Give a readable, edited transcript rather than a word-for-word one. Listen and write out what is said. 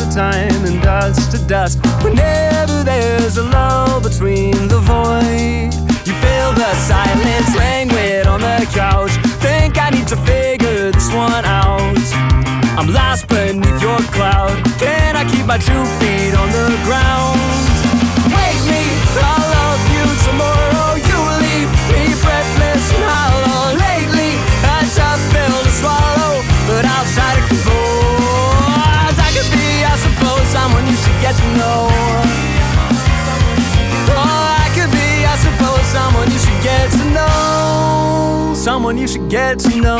the time and dust to dust. Whenever there's a lull between the void, you feel the silence languid on the couch. Think I need to figure this one out. I'm lost beneath your cloud. Can I keep my 2 feet on the ground? Wake me, I'll love you tomorrow. You leave me breathless and hollow. Lately, a tough pill to swallow, but I'll try to compose. I could be, I suppose, someone you should get to know. Oh, I could be, I suppose, someone you should get to know. Someone you should get to know.